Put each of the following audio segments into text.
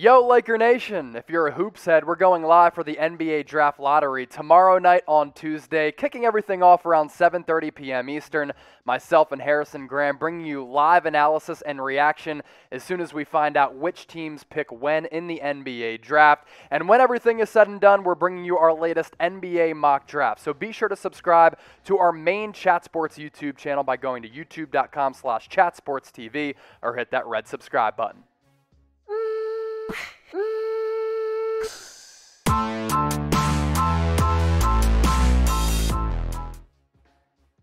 Yo, Laker Nation! If you're a hoops head, we're going live for the NBA Draft Lottery tomorrow night on Tuesday, kicking everything off around 7:30 p.m. Eastern. Myself and Harrison Graham bringing you live analysis and reaction as soon as we find out which teams pick when in the NBA Draft. And when everything is said and done, we're bringing you our latest NBA mock draft. So be sure to subscribe to our main Chat Sports YouTube channel by going to youtube.com/chatsportstv or hit that red subscribe button.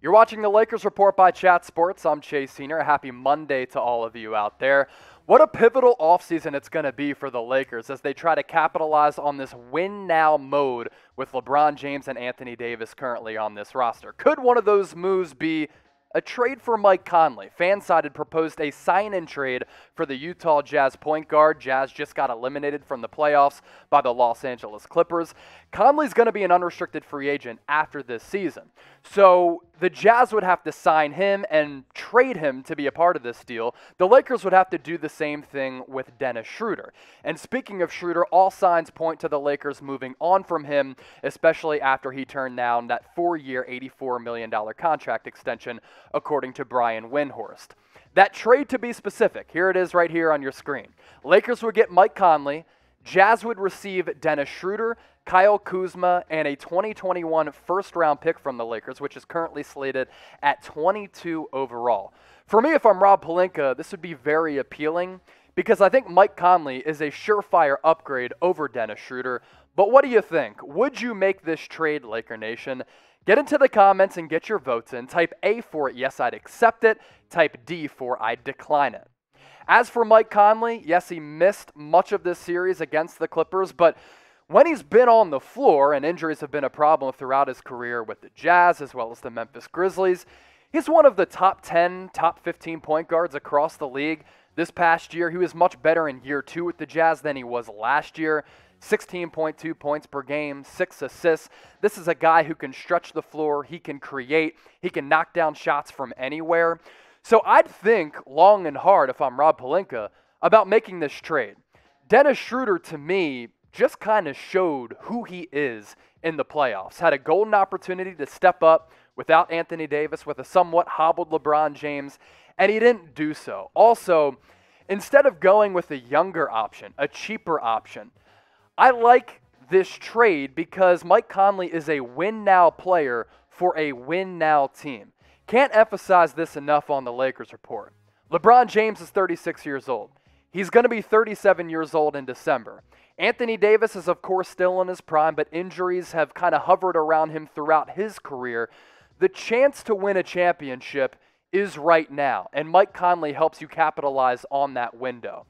You're watching the Lakers Report by Chat Sports. I'm Chase Senior. Happy Monday to all of you out there. What a pivotal offseason it's going to be for the Lakers as they try to capitalize on this win-now mode with LeBron James and Anthony Davis currently on this roster. Could one of those moves be a trade for Mike Conley? Fanside had proposed a sign-in trade for the Utah Jazz point guard. Jazz just got eliminated from the playoffs by the Los Angeles Clippers. Conley's going to be an unrestricted free agent after this season. So the Jazz would have to sign him and trade him to be a part of this deal. The Lakers would have to do the same thing with Dennis Schroder. And speaking of Schroder, all signs point to the Lakers moving on from him, especially after he turned down that 4-year, $84 million contract extension, according to Brian Windhorst. That trade, to be specific, here it is right here on your screen. Lakers would get Mike Conley, Jazz would receive Dennis Schroder, Kyle Kuzma, and a 2021 first-round pick from the Lakers, which is currently slated at 22 overall. For me, if I'm Rob Pelinka, this would be very appealing because I think Mike Conley is a surefire upgrade over Dennis Schroder. But what do you think? Would you make this trade, Laker Nation? Get into the comments and get your votes in. Type A for yes, I'd accept it. Type D for I'd decline it. As for Mike Conley, yes, he missed much of this series against the Clippers, but when he's been on the floor, and injuries have been a problem throughout his career with the Jazz as well as the Memphis Grizzlies, he's one of the top 10, top 15 point guards across the league. This past year, he was much better in year 2 with the Jazz than he was last year. 16.2 points per game, 6 assists. This is a guy who can stretch the floor, he can create, he can knock down shots from anywhere. So I'd think long and hard, if I'm Rob Pelinka, about making this trade. Dennis Schroder, to me, just kind of showed who he is in the playoffs. Had a golden opportunity to step up without Anthony Davis, with a somewhat hobbled LeBron James, and he didn't do so. Also, instead of going with a younger option, a cheaper option, I like this trade because Mike Conley is a win-now player for a win-now team. Can't emphasize this enough on the Lakers Report. LeBron James is 36 years old. He's going to be 37 years old in December. Anthony Davis is, of course, still in his prime, but injuries have kind of hovered around him throughout his career. The chance to win a championship is right now, and Mike Conley helps you capitalize on that window.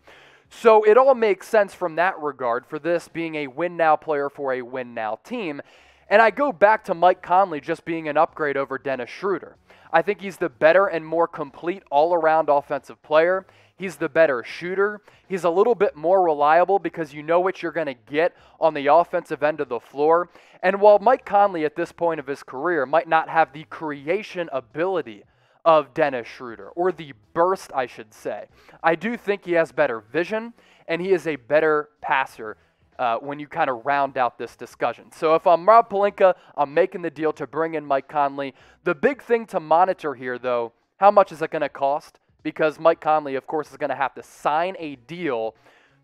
So it all makes sense from that regard for this being a win-now player for a win-now team. And I go back to Mike Conley just being an upgrade over Dennis Schroder. I think he's the better and more complete all-around offensive player. He's the better shooter. He's a little bit more reliable because you know what you're going to get on the offensive end of the floor. And while Mike Conley at this point of his career might not have the creation ability of Dennis Schroder, or the burst, I should say, I do think he has better vision, and he is a better passer when you kind of round out this discussion. So if I'm Rob Pelinka, I'm making the deal to bring in Mike Conley. The big thing to monitor here, though, how much is it going to cost? Because Mike Conley, of course, is going to have to sign a deal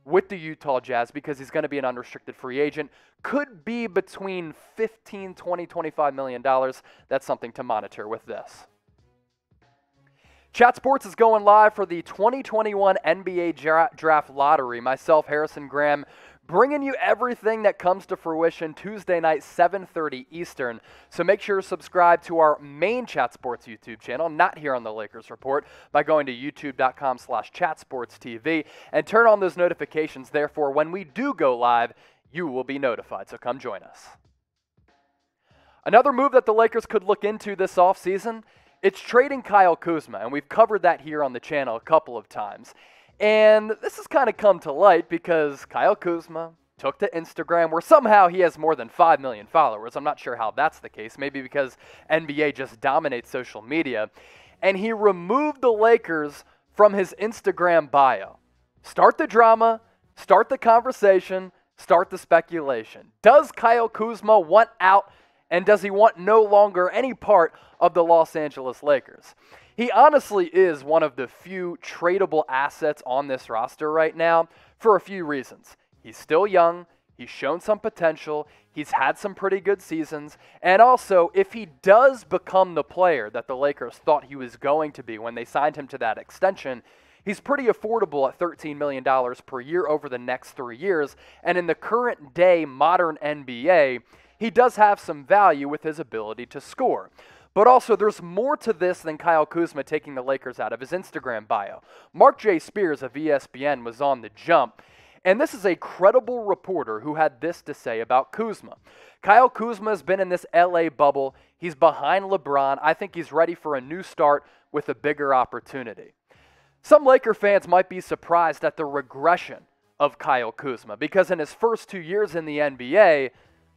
with the Utah Jazz because he's going to be an unrestricted free agent. Could be between $15, $20, $25 million. That's something to monitor with this. Chat Sports is going live for the 2021 NBA Draft Lottery. Myself, Harrison Graham, bringing you everything that comes to fruition Tuesday night, 7:30 Eastern. So make sure to subscribe to our main Chat Sports YouTube channel, not here on the Lakers Report, by going to youtube.com/chatsportstv and turn on those notifications. Therefore, when we do go live, you will be notified. So come join us. Another move that the Lakers could look into this offseason, it's trading Kyle Kuzma, and we've covered that here on the channel a couple of times. And this has kind of come to light because Kyle Kuzma took to Instagram, where somehow he has more than 5 million followers. I'm not sure how that's the case. Maybe because NBA just dominates social media. And he removed the Lakers from his Instagram bio. Start the drama, Start the conversation, start the speculation. Does Kyle Kuzma want out, and does he want no longer any part of the Los Angeles Lakers? He honestly is one of the few tradable assets on this roster right now for a few reasons. He's still young, he's shown some potential, he's had some pretty good seasons, and also if he does become the player that the Lakers thought he was going to be when they signed him to that extension, he's pretty affordable at $13 million per year over the next 3 years, and in the current day modern NBA, he does have some value with his ability to score. But also, there's more to this than Kyle Kuzma taking the Lakers out of his Instagram bio. Marc J of ESPN was on the jump, and this is a credible reporter who had this to say about Kuzma. Kyle Kuzma has been in this LA bubble. He's behind LeBron. I think he's ready for a new start with a bigger opportunity. Some Laker fans might be surprised at the regression of Kyle Kuzma because in his first 2 years in the NBA,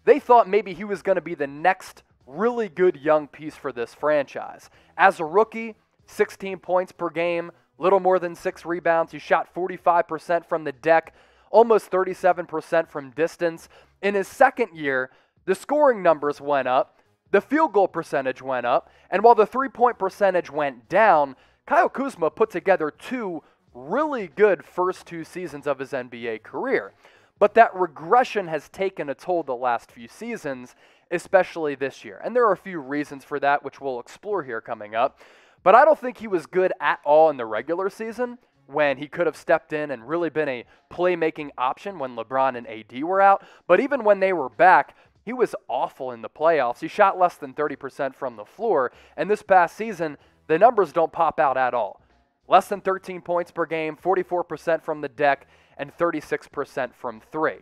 they thought maybe he was going to be the next really good young piece for this franchise. As a rookie, 16 points per game, little more than 6 rebounds. He shot 45% from the deck, almost 37% from distance. In his second year, the scoring numbers went up, the field goal percentage went up, and while the three-point percentage went down, Kyle Kuzma put together 2 really good first 2 seasons of his NBA career. But that regression has taken a toll the last few seasons, especially this year. And there are a few reasons for that, which we'll explore here coming up. But I don't think he was good at all in the regular season when he could have stepped in and really been a playmaking option when LeBron and AD were out. But even when they were back, he was awful in the playoffs. He shot less than 30% from the floor. And this past season, the numbers don't pop out at all. Less than 13 points per game, 44% from the deck, and 36% from 3.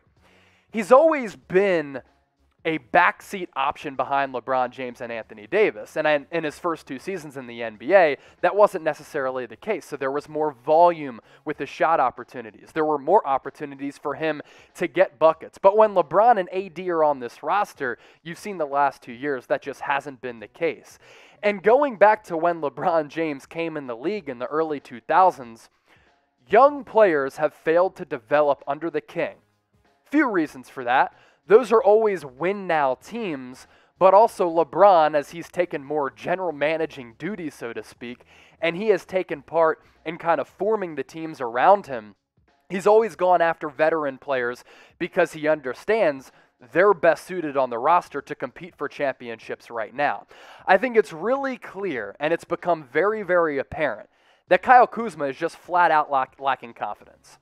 He's always been a backseat option behind LeBron James and Anthony Davis. And in his first 2 seasons in the NBA, that wasn't necessarily the case. So there was more volume with the shot opportunities. There were more opportunities for him to get buckets. But when LeBron and AD are on this roster, you've seen the last 2 years, that just hasn't been the case. And going back to when LeBron James came in the league in the early 2000s, young players have failed to develop under the king. Few reasons for that. Those are always win-now teams, but also LeBron, as he's taken more general managing duties, so to speak, and he has taken part in kind of forming the teams around him, he's always gone after veteran players because he understands they're best suited on the roster to compete for championships right now. I think it's really clear, and it's become very, very apparent, that Kyle Kuzma is just flat out lacking confidence.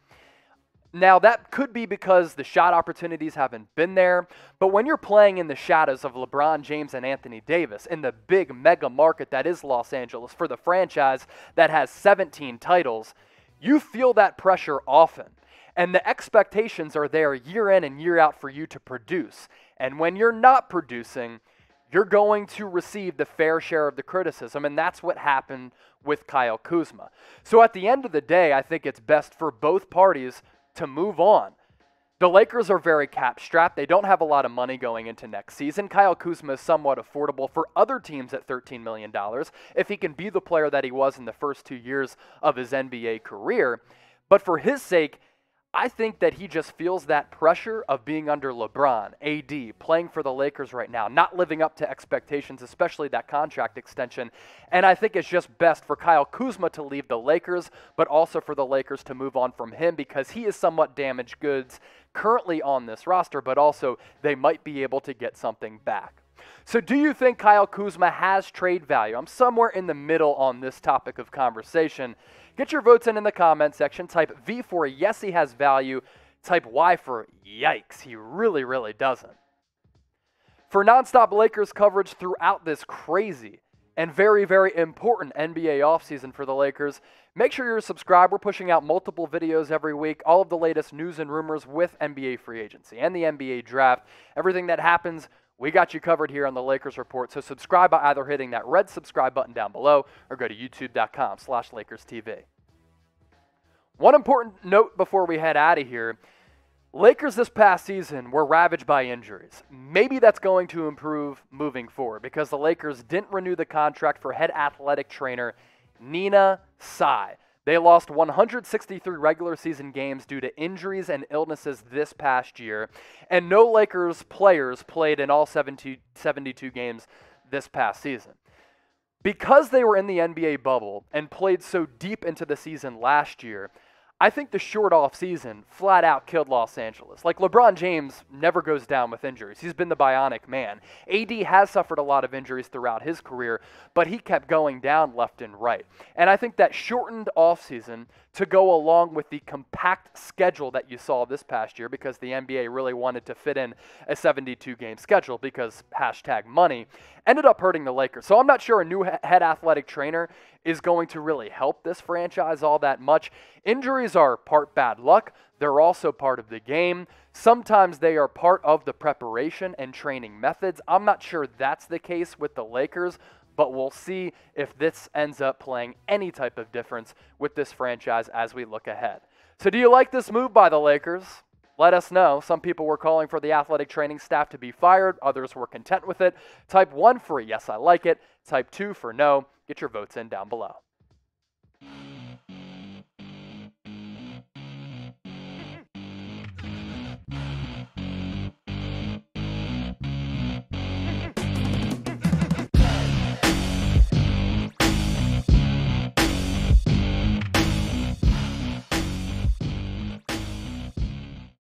Now, that could be because the shot opportunities haven't been there, but when you're playing in the shadows of LeBron James and Anthony Davis in the big mega market that is Los Angeles for the franchise that has 17 titles, you feel that pressure often. And the expectations are there year in and year out for you to produce. And when you're not producing, you're going to receive the fair share of the criticism, and that's what happened with Kyle Kuzma. So at the end of the day, I think it's best for both parties to move on. The Lakers are very cap-strapped. They don't have a lot of money going into next season. Kyle Kuzma is somewhat affordable for other teams at $13 million if he can be the player that he was in the first 2 years of his NBA career. But for his sake, I think that he just feels that pressure of being under LeBron, AD, playing for the Lakers right now, not living up to expectations, especially that contract extension. And I think it's just best for Kyle Kuzma to leave the Lakers, but also for the Lakers to move on from him because he is somewhat damaged goods currently on this roster, but also they might be able to get something back. So do you think Kyle Kuzma has trade value? I'm somewhere in the middle on this topic of conversation. Get your votes in the comment section. Type V for yes, he has value. Type Y for yikes, he really, really doesn't. For nonstop Lakers coverage throughout this crazy and very, very important NBA offseason for the Lakers, make sure you're subscribed. We're pushing out multiple videos every week, all of the latest news and rumors with NBA free agency and the NBA draft. Everything that happens, we got you covered here on the Lakers Report, so subscribe by either hitting that red subscribe button down below or go to youtube.com/LakersTV. One important note before we head out of here, Lakers this past season were ravaged by injuries. Maybe that's going to improve moving forward because the Lakers didn't renew the contract for head athletic trainer Nina Tsai. They lost 163 regular season games due to injuries and illnesses this past year, and no Lakers players played in all 72 games this past season. Because they were in the NBA bubble and played so deep into the season last year, I think the short off season flat out killed Los Angeles. Like, LeBron James never goes down with injuries. He's been the bionic man. AD has suffered a lot of injuries throughout his career, but he kept going down left and right. And I think that shortened off season, to go along with the compact schedule that you saw this past year, because the NBA really wanted to fit in a 72-game schedule because #money, ended up hurting the Lakers. So I'm not sure a new head athletic trainer is going to really help this franchise all that much. Injuries are part bad luck. They're also part of the game. Sometimes they are part of the preparation and training methods. I'm not sure that's the case with the Lakers, but we'll see if this ends up playing any type of difference with this franchise as we look ahead. So do you like this move by the Lakers? Let us know. Some people were calling for the athletic training staff to be fired. Others were content with it. Type 1 for yes, I like it. Type 2 for no. Get your votes in down below.